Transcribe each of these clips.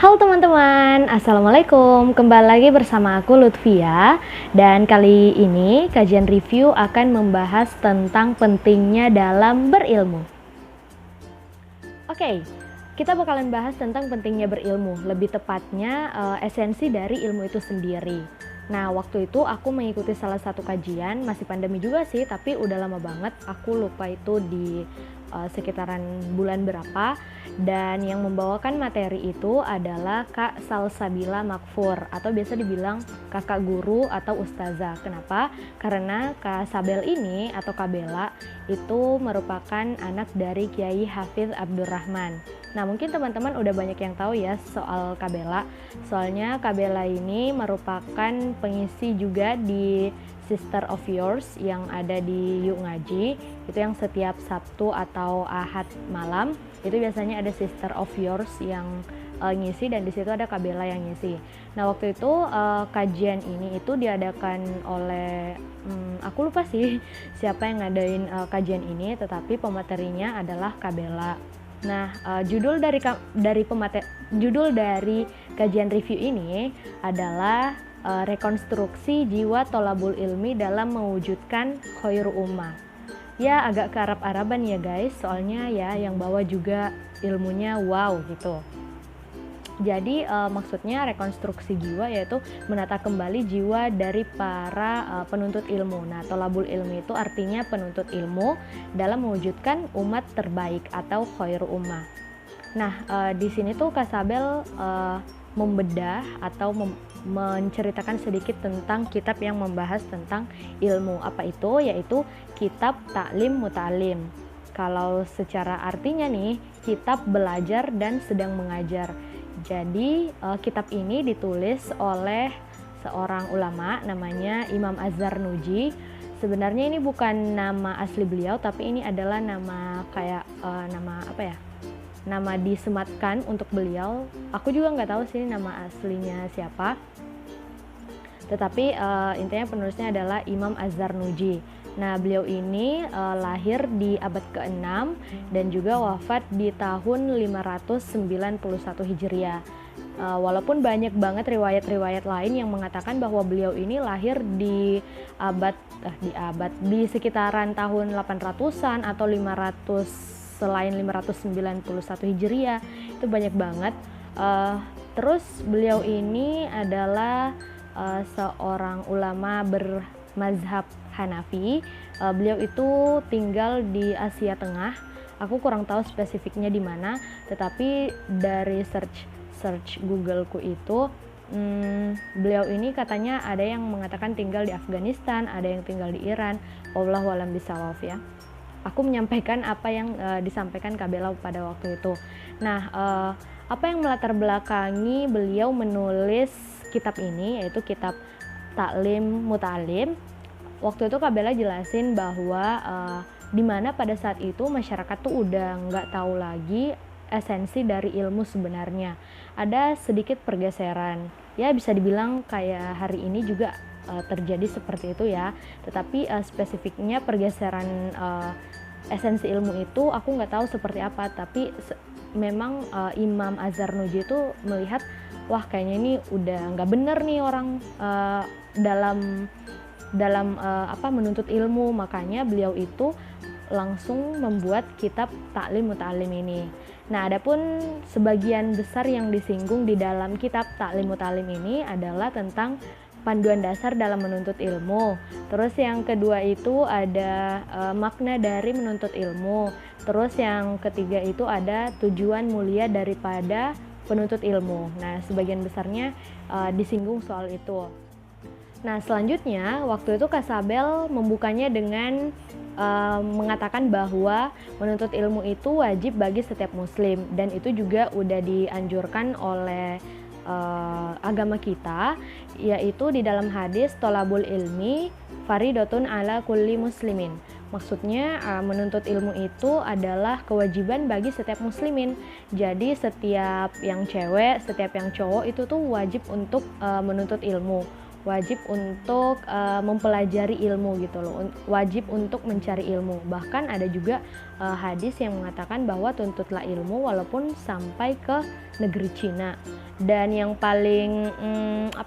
Halo teman-teman, Assalamualaikum. Kembali lagi bersama aku Lutfia. Dan kali ini kajian review akan membahas tentang pentingnya dalam berilmu. Oke, kita bakalan bahas tentang pentingnya berilmu. Lebih tepatnya esensi dari ilmu itu sendiri. Nah, waktu itu aku mengikuti salah satu kajian, masih pandemi juga sih, tapi udah lama banget. Aku lupa itu di sekitaran bulan berapa. Dan yang membawakan materi itu adalah Kak Salsabila Makfur, atau biasa dibilang kakak guru atau ustazah. Kenapa? Karena Kak Sabel ini atau Kak Bella itu merupakan anak dari Kiai Hafidz Abdurrahman. Nah, mungkin teman-teman udah banyak yang tahu ya soal Kak Bella. Soalnya Kak Bella ini merupakan pengisi juga di Sister of Yours yang ada di Yuk Ngaji. Itu yang setiap Sabtu atau Ahad malam itu biasanya ada Sister of Yours yang ngisi, dan di situ ada Kak Bella yang ngisi. Nah, waktu itu kajian ini itu diadakan oleh aku lupa sih siapa yang ngadain kajian ini, tetapi pematerinya adalah Kak Bella. Nah, judul dari kajian review ini adalah rekonstruksi jiwa tolabul ilmi dalam mewujudkan khairu ummah. Ya, agak ke Arab-Araban ya guys, soalnya ya yang bawa juga ilmunya wow gitu. Jadi maksudnya rekonstruksi jiwa yaitu menata kembali jiwa dari para penuntut ilmu. Nah, tolabul ilmi itu artinya penuntut ilmu dalam mewujudkan umat terbaik atau khairu ummah. Nah, di sini tuh Kak Sabel membedah atau menceritakan sedikit tentang kitab yang membahas tentang ilmu. Apa itu? Yaitu kitab Ta'lim Muta'alim. Kalau secara artinya nih, kitab belajar dan sedang mengajar. Jadi kitab ini ditulis oleh seorang ulama namanya Imam Az-Zarnuji. Sebenarnya ini bukan nama asli beliau, tapi ini adalah nama kayak nama disematkan untuk beliau. Aku juga nggak tahu sih nama aslinya siapa. Tetapi intinya penulisnya adalah Imam Az-Zarnuji. Nah, beliau ini lahir di abad ke-6 dan juga wafat di tahun 591 Hijriah. Walaupun banyak banget riwayat-riwayat lain yang mengatakan bahwa beliau ini lahir di sekitaran tahun 800-an atau 500 selain 591 Hijriah. Itu banyak banget. Terus beliau ini adalah seorang ulama bermazhab Hanafi. Beliau itu tinggal di Asia Tengah. Aku kurang tahu spesifiknya di mana, tetapi dari search Googleku itu beliau ini katanya ada yang mengatakan tinggal di Afghanistan, ada yang tinggal di Iran. Wallahu a'lam bishawab ya. Aku menyampaikan apa yang disampaikan Kak Bella pada waktu itu. Nah, apa yang melatar belakangi beliau menulis kitab ini, yaitu kitab Ta'lim Muta'alim. Waktu itu Kak Bella jelasin bahwa di mana pada saat itu masyarakat tuh udah nggak tahu lagi esensi dari ilmu sebenarnya. Ada sedikit pergeseran. Ya, bisa dibilang kayak hari ini juga terjadi seperti itu ya. Tetapi spesifiknya pergeseran esensi ilmu itu aku nggak tahu seperti apa. Tapi memang Imam Az-Zarnuji itu melihat, wah kayaknya ini udah nggak bener nih orang dalam menuntut ilmu. Makanya beliau itu langsung membuat kitab Ta'lim Muta'alim ini. Nah, adapun sebagian besar yang disinggung di dalam kitab Ta'lim Muta'alim ini adalah tentang panduan dasar dalam menuntut ilmu. Terus yang kedua itu ada makna dari menuntut ilmu. Terus yang ketiga itu ada tujuan mulia daripada penuntut ilmu. Nah, sebagian besarnya disinggung soal itu. Nah, selanjutnya waktu itu Kak Sabel membukanya dengan mengatakan bahwa menuntut ilmu itu wajib bagi setiap muslim, dan itu juga udah dianjurkan oleh agama kita, yaitu di dalam hadis tolabul ilmi faridotun ala kulli muslimin. Maksudnya menuntut ilmu itu adalah kewajiban bagi setiap muslimin. Jadi setiap yang cewek, setiap yang cowok itu tuh wajib untuk menuntut ilmu. wajib untuk mempelajari ilmu gitu loh, wajib untuk mencari ilmu. Bahkan ada juga hadis yang mengatakan bahwa tuntutlah ilmu walaupun sampai ke negeri Cina. Dan yang paling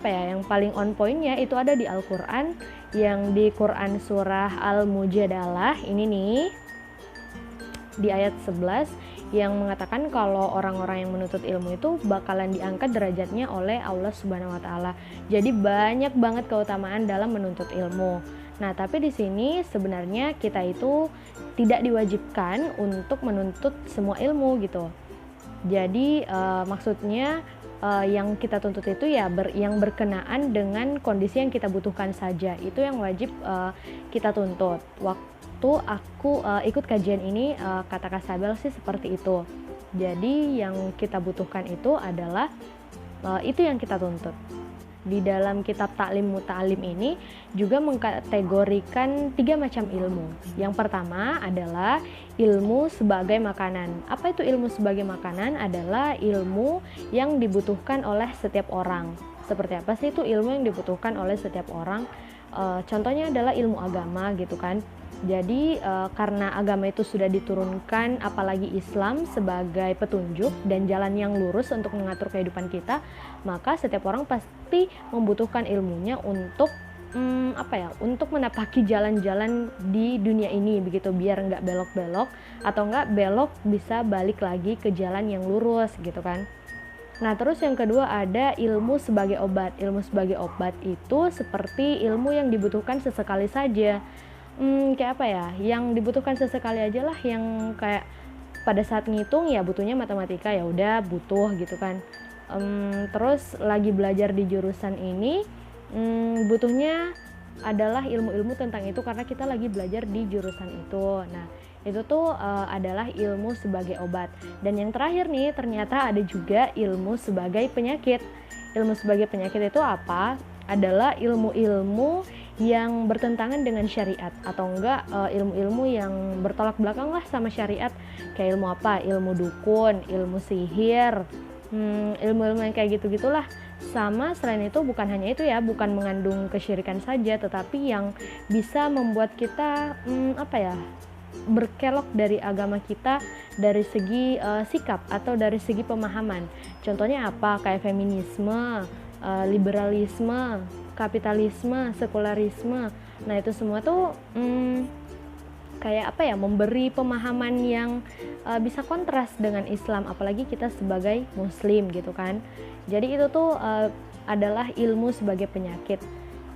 yang paling on pointnya itu ada di Al-Quran, yang di Quran surah Al-Mujadalah ini nih, di ayat 11, yang mengatakan kalau orang-orang yang menuntut ilmu itu bakalan diangkat derajatnya oleh Allah Subhanahu wa taala. Jadi banyak banget keutamaan dalam menuntut ilmu. Nah, tapi di sini sebenarnya kita itu tidak diwajibkan untuk menuntut semua ilmu gitu. Jadi maksudnya yang kita tuntut itu ya yang berkenaan dengan kondisi yang kita butuhkan saja. Itu yang wajib kita tuntut. Waktu aku ikut kajian ini, kata Kak Sabel sih seperti itu. Jadi yang kita butuhkan itu adalah itu yang kita tuntut. Di dalam kitab Ta'lim Muta'alim ini juga mengkategorikan 3 macam ilmu. Yang pertama adalah ilmu sebagai makanan. Apa itu ilmu sebagai makanan? Adalah ilmu yang dibutuhkan oleh setiap orang. Seperti apa sih itu ilmu yang dibutuhkan oleh setiap orang? Contohnya adalah ilmu agama gitu kan. Jadi karena agama itu sudah diturunkan, apalagi Islam sebagai petunjuk dan jalan yang lurus untuk mengatur kehidupan kita, maka setiap orang pasti membutuhkan ilmunya untuk untuk menapaki jalan-jalan di dunia ini begitu, biar nggak belok-belok atau nggak belok bisa balik lagi ke jalan yang lurus gitu kan. Nah, terus yang kedua ada ilmu sebagai obat. Ilmu sebagai obat itu seperti ilmu yang dibutuhkan sesekali saja. Kayak apa ya, yang dibutuhkan sesekali aja lah, yang kayak pada saat ngitung ya butuhnya matematika, ya udah butuh gitu kan. Terus lagi belajar di jurusan ini, butuhnya adalah ilmu-ilmu tentang itu karena kita lagi belajar di jurusan itu. Nah, itu tuh adalah ilmu sebagai obat. Dan yang terakhir nih, ternyata ada juga ilmu sebagai penyakit. Ilmu sebagai penyakit itu apa? Adalah ilmu-ilmu yang bertentangan dengan syariat, atau enggak ilmu-ilmu yang bertolak belakang lah sama syariat. Kayak ilmu apa? Ilmu dukun, ilmu sihir, ilmu-ilmu yang kayak gitu-gitulah. Sama selain itu bukan hanya itu ya, bukan mengandung kesyirikan saja, tetapi yang bisa membuat kita berkelok dari agama kita dari segi sikap atau dari segi pemahaman. Contohnya apa? Kayak feminisme, liberalisme, kapitalisme, sekularisme. Nah, itu semua tuh memberi pemahaman yang bisa kontras dengan Islam, apalagi kita sebagai muslim gitu kan. Jadi itu tuh adalah ilmu sebagai penyakit.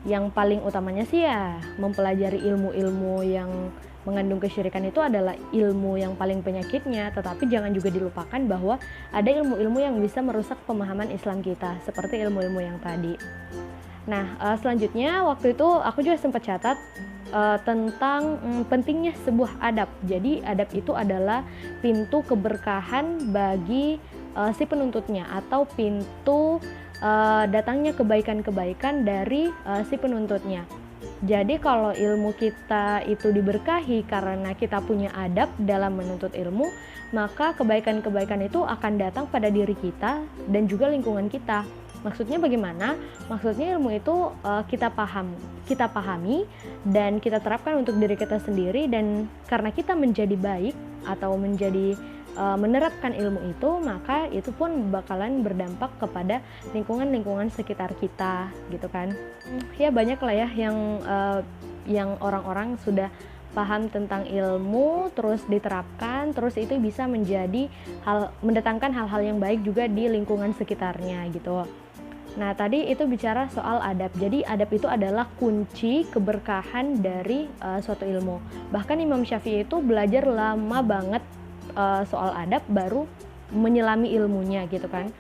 Yang paling utamanya sih ya mempelajari ilmu-ilmu yang mengandung kesyirikan itu adalah ilmu yang paling penyakitnya, tetapi jangan juga dilupakan bahwa ada ilmu-ilmu yang bisa merusak pemahaman Islam kita, seperti ilmu-ilmu yang tadi. Nah, selanjutnya waktu itu aku juga sempat catat tentang pentingnya sebuah adab. Jadi adab itu adalah pintu keberkahan bagi si penuntutnya, atau pintu datangnya kebaikan-kebaikan dari si penuntutnya. Jadi kalau ilmu kita itu diberkahi karena kita punya adab dalam menuntut ilmu, maka kebaikan-kebaikan itu akan datang pada diri kita dan juga lingkungan kita. Maksudnya bagaimana? Maksudnya ilmu itu kita pahami dan kita terapkan untuk diri kita sendiri, dan karena kita menjadi baik atau menjadi menerapkan ilmu itu, maka itu pun bakalan berdampak kepada lingkungan-lingkungan sekitar kita gitu kan. Ya banyak lah ya yang orang-orang sudah paham tentang ilmu terus diterapkan, terus itu bisa mendatangkan hal-hal yang baik juga di lingkungan sekitarnya gitu. Nah, tadi itu bicara soal adab. Jadi adab itu adalah kunci keberkahan dari suatu ilmu. Bahkan Imam Syafi'i itu belajar lama banget soal adab baru menyelami ilmunya gitu kan.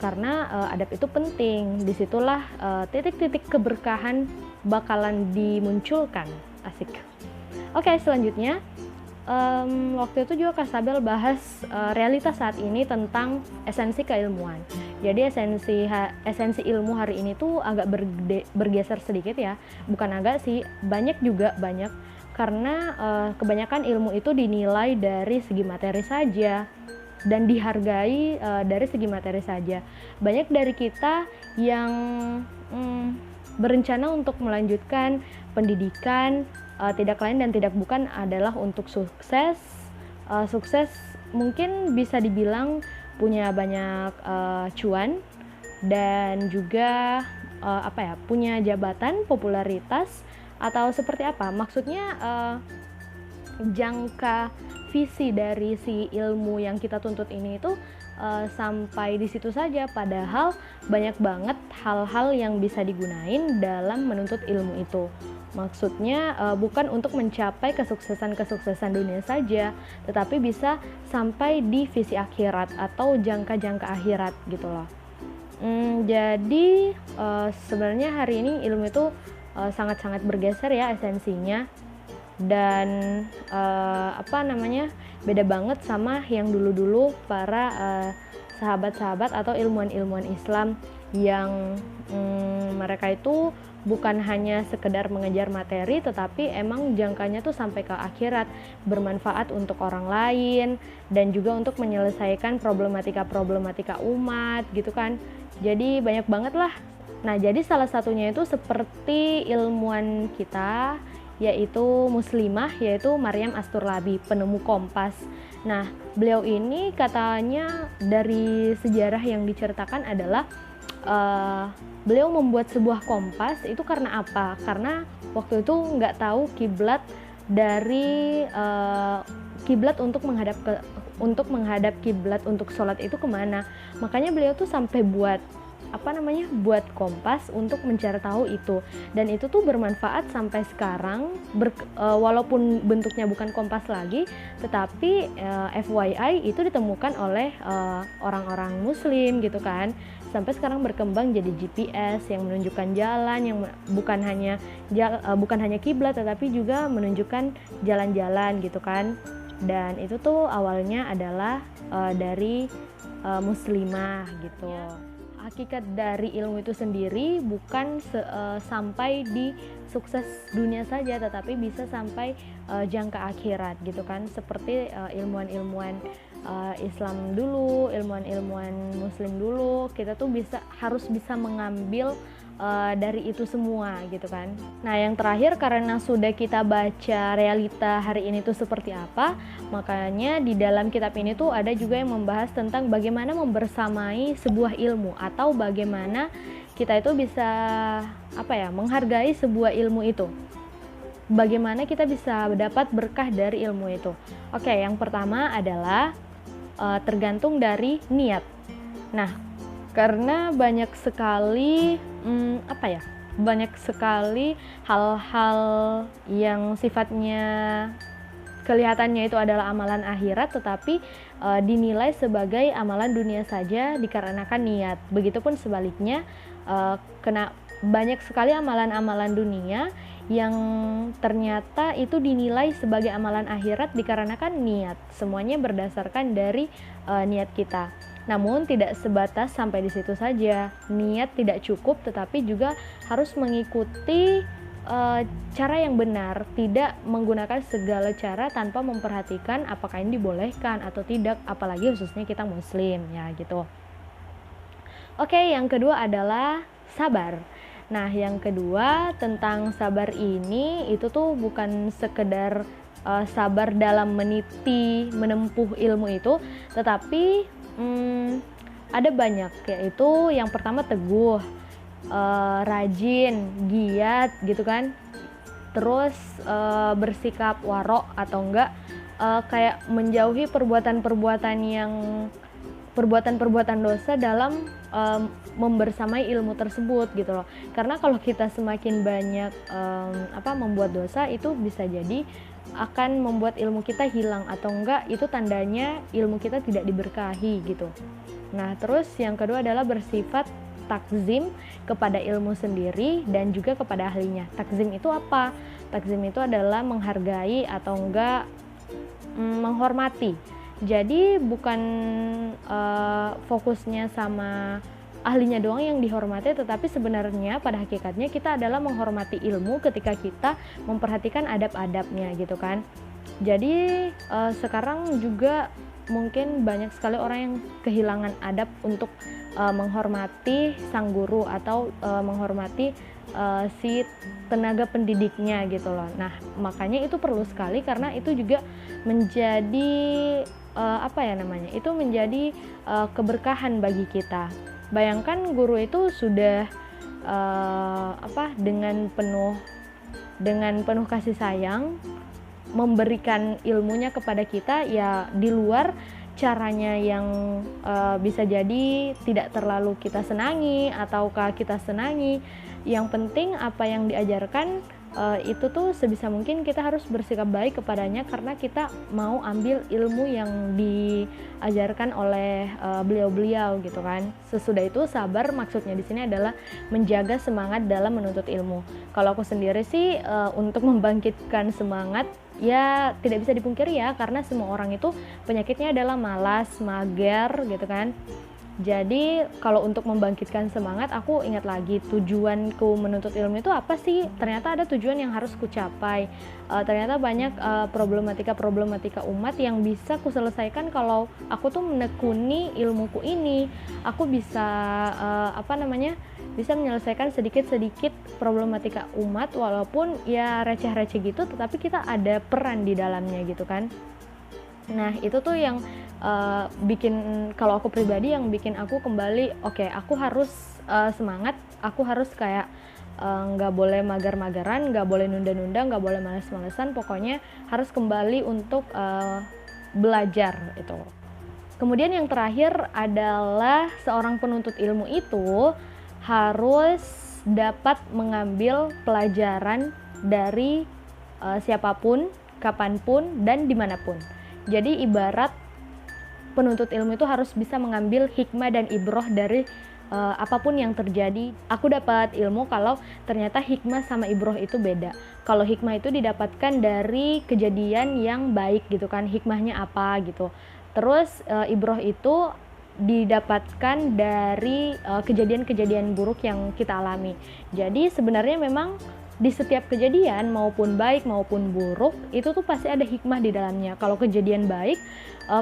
Karena adab itu penting. Disitulah titik-titik keberkahan bakalan dimunculkan. Asik. Oke, selanjutnya waktu itu juga Kak Sabel bahas realitas saat ini tentang esensi keilmuan. Jadi esensi ilmu hari ini tuh agak bergeser sedikit ya. Bukan agak sih, banyak. Karena kebanyakan ilmu itu dinilai dari segi materi saja dan dihargai dari segi materi saja. Banyak dari kita yang berencana untuk melanjutkan pendidikan, tidak lain dan tidak bukan adalah untuk sukses. Sukses mungkin bisa dibilang punya banyak cuan dan juga punya jabatan, popularitas, atau seperti apa? Maksudnya jangka visi dari si ilmu yang kita tuntut ini itu sampai di situ saja, padahal banyak banget hal-hal yang bisa digunain dalam menuntut ilmu itu. Maksudnya bukan untuk mencapai kesuksesan dunia saja, tetapi bisa sampai di visi akhirat atau jangka-jangka akhirat gitu loh. Jadi sebenarnya hari ini ilmu itu sangat-sangat bergeser ya esensinya, dan beda banget sama yang dulu-dulu para sahabat-sahabat atau ilmuwan-ilmuwan Islam yang mereka itu bukan hanya sekedar mengejar materi, tetapi emang jangkanya tuh sampai ke akhirat, bermanfaat untuk orang lain dan juga untuk menyelesaikan problematika umat gitu kan. Jadi banyak banget lah. Nah, jadi salah satunya itu seperti ilmuwan kita, yaitu muslimah, yaitu Maryam Asturlabi, penemu kompas. Nah, beliau ini katanya dari sejarah yang diceritakan adalah beliau membuat sebuah kompas itu karena apa? Karena waktu itu nggak tahu kiblat dari kiblat untuk menghadap kiblat untuk sholat itu kemana. Makanya beliau tuh sampai buat kompas untuk mencari tahu itu, dan itu tuh bermanfaat sampai sekarang, walaupun bentuknya bukan kompas lagi, tetapi FYI itu ditemukan oleh orang-orang muslim gitu kan, sampai sekarang berkembang jadi GPS yang menunjukkan jalan, yang bukan hanya kiblat tetapi juga menunjukkan jalan-jalan gitu kan. Dan itu tuh awalnya adalah dari muslimah gitu. Hakikat dari ilmu itu sendiri bukan sampai di sukses dunia saja, tetapi bisa sampai jangka akhirat gitu kan. Seperti ilmuwan-ilmuwan Islam dulu, ilmuwan-ilmuwan Muslim dulu, kita tuh harus bisa mengambil dari itu semua gitu kan. Nah, yang terakhir, karena sudah kita baca realita hari ini tuh seperti apa, makanya di dalam kitab ini tuh ada juga yang membahas tentang bagaimana membersamai sebuah ilmu, atau bagaimana kita itu bisa menghargai sebuah ilmu itu. Bagaimana kita bisa dapat berkah dari ilmu itu. Oke, yang pertama adalah tergantung dari niat. Nah, karena banyak sekali hal-hal yang sifatnya kelihatannya itu adalah amalan akhirat, tetapi dinilai sebagai amalan dunia saja dikarenakan niat. Begitupun sebaliknya, banyak sekali amalan-amalan dunia yang ternyata itu dinilai sebagai amalan akhirat dikarenakan niat. Semuanya berdasarkan dari niat kita. Namun tidak sebatas sampai di situ saja. Niat tidak cukup, tetapi juga harus mengikuti cara yang benar, tidak menggunakan segala cara tanpa memperhatikan apakah ini dibolehkan atau tidak, apalagi khususnya kita muslim ya gitu. Oke, yang kedua adalah sabar. Nah, yang kedua tentang sabar ini itu tuh bukan sekedar sabar dalam menempuh ilmu itu, tetapi ada banyak, yaitu yang pertama teguh, rajin, giat gitu kan. Terus bersikap warok atau enggak kayak menjauhi perbuatan dosa dalam membersamai ilmu tersebut gitu loh. Karena kalau kita semakin banyak membuat dosa, itu bisa jadi akan membuat ilmu kita hilang, atau enggak itu tandanya ilmu kita tidak diberkahi gitu. Nah, terus yang kedua adalah bersifat takzim kepada ilmu sendiri dan juga kepada ahlinya. Takzim itu apa? Takzim itu adalah menghargai atau enggak menghormati. Jadi bukan fokusnya sama ahlinya doang yang dihormati, tetapi sebenarnya pada hakikatnya kita adalah menghormati ilmu ketika kita memperhatikan adab-adabnya gitu kan. Jadi sekarang juga mungkin banyak sekali orang yang kehilangan adab untuk menghormati sang guru atau menghormati si tenaga pendidiknya gitu loh. Nah, makanya itu perlu sekali karena itu juga menjadi itu menjadi keberkahan bagi kita. Bayangkan guru itu sudah dengan penuh kasih sayang memberikan ilmunya kepada kita, ya di luar caranya yang bisa jadi tidak terlalu kita senangi ataukah kita senangi. Yang penting apa yang diajarkan itu tuh sebisa mungkin kita harus bersikap baik kepadanya karena kita mau ambil ilmu yang diajarkan oleh beliau-beliau gitu kan. Sesudah itu sabar maksudnya di sini adalah menjaga semangat dalam menuntut ilmu. Kalau aku sendiri sih untuk membangkitkan semangat ya tidak bisa dipungkiri ya, karena semua orang itu penyakitnya adalah malas, mager gitu kan. Jadi kalau untuk membangkitkan semangat, aku ingat lagi tujuanku menuntut ilmu itu apa sih? Ternyata ada tujuan yang harus kucapai. Ternyata banyak problematika umat yang bisa kuselesaikan kalau aku tuh menekuni ilmuku ini. Aku bisa bisa menyelesaikan sedikit-sedikit problematika umat walaupun ya receh-receh gitu, tetapi kita ada peran di dalamnya gitu kan. Nah itu tuh yang kalau aku pribadi yang bikin aku kembali, oke, aku harus semangat, aku harus kayak nggak boleh magar-magaran, nggak boleh nunda-nunda, nggak boleh males-malesan, pokoknya harus kembali untuk belajar itu. Kemudian yang terakhir adalah seorang penuntut ilmu itu harus dapat mengambil pelajaran dari siapapun, kapanpun, dan dimanapun. Jadi ibarat penuntut ilmu itu harus bisa mengambil hikmah dan ibroh dari apapun yang terjadi. Aku dapat ilmu kalau ternyata hikmah sama ibroh itu beda. Kalau hikmah itu didapatkan dari kejadian yang baik gitu kan, hikmahnya apa gitu. Terus ibroh itu didapatkan dari kejadian-kejadian buruk yang kita alami. Jadi sebenarnya memang di setiap kejadian maupun baik maupun buruk itu tuh pasti ada hikmah di dalamnya. Kalau kejadian baik,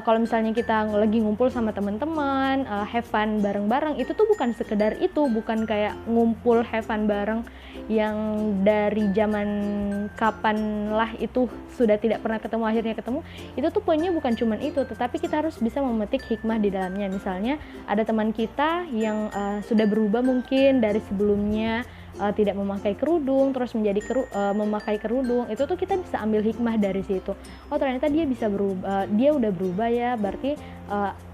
kalau misalnya kita lagi ngumpul sama teman-teman, have fun bareng-bareng, itu tuh bukan sekedar itu, bukan kayak ngumpul have fun bareng yang dari zaman kapan lah itu sudah tidak pernah ketemu akhirnya ketemu. Itu tuh poinnya bukan cuman itu, tetapi kita harus bisa memetik hikmah di dalamnya. Misalnya ada teman kita yang sudah berubah mungkin dari sebelumnya tidak memakai kerudung terus menjadi memakai kerudung, itu tuh kita bisa ambil hikmah dari situ. Oh ternyata dia bisa berubah, dia udah berubah ya, berarti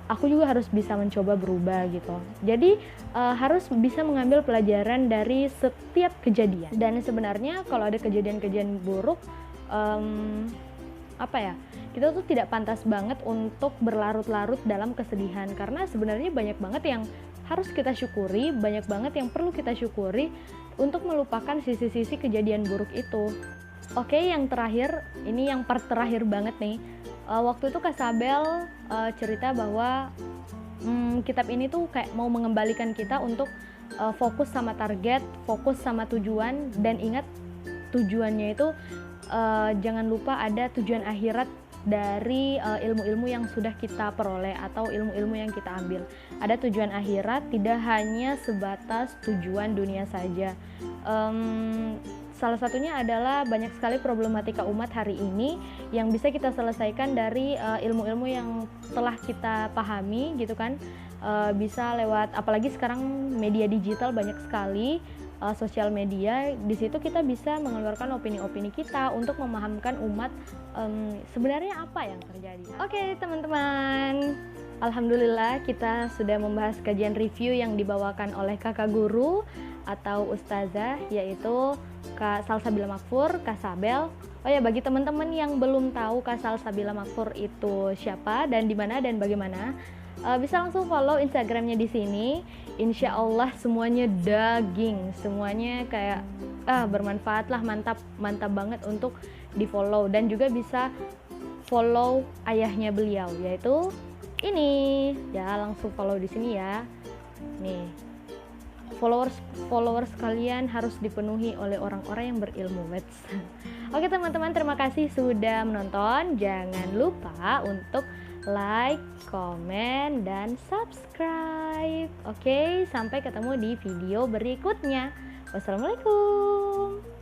aku juga harus bisa mencoba berubah gitu. Jadi harus bisa mengambil pelajaran dari setiap kejadian. Dan sebenarnya kalau ada kejadian-kejadian buruk, kita tuh tidak pantas banget untuk berlarut-larut dalam kesedihan, karena sebenarnya banyak banget yang harus kita syukuri, banyak banget yang perlu kita syukuri untuk melupakan sisi-sisi kejadian buruk itu. Oke, yang terakhir, ini yang part terakhir banget nih. Waktu itu Kak Sabel cerita bahwa kitab ini tuh kayak mau mengembalikan kita untuk fokus sama target, fokus sama tujuan, dan ingat tujuannya itu jangan lupa ada tujuan akhirat dari ilmu-ilmu yang sudah kita peroleh atau ilmu-ilmu yang kita ambil. Ada tujuan akhirat, tidak hanya sebatas tujuan dunia saja. Salah satunya adalah banyak sekali problematika umat hari ini yang bisa kita selesaikan dari ilmu-ilmu yang telah kita pahami gitu kan. Bisa lewat, apalagi sekarang media digital banyak sekali, sosial media, di situ kita bisa mengeluarkan opini-opini kita untuk memahamkan umat sebenarnya apa yang terjadi. Oke, teman-teman, alhamdulillah kita sudah membahas kajian review yang dibawakan oleh kakak guru atau ustazah, yaitu Kak Salsabila Makfur, Kak Sabel. Oh ya, bagi teman-teman yang belum tahu Kak Salsabila Makfur itu siapa dan di mana dan bagaimana, bisa langsung follow Instagramnya di sini. Insya Allah semuanya daging, semuanya kayak bermanfaat lah, mantap banget untuk di follow. Dan juga bisa follow ayahnya beliau, yaitu ini ya, langsung follow di sini ya. Nih, followers kalian harus dipenuhi oleh orang-orang yang berilmu. Oke teman-teman, terima kasih sudah menonton. Jangan lupa untuk like, komen, dan subscribe. Oke, sampai ketemu di video berikutnya. Wassalamualaikum.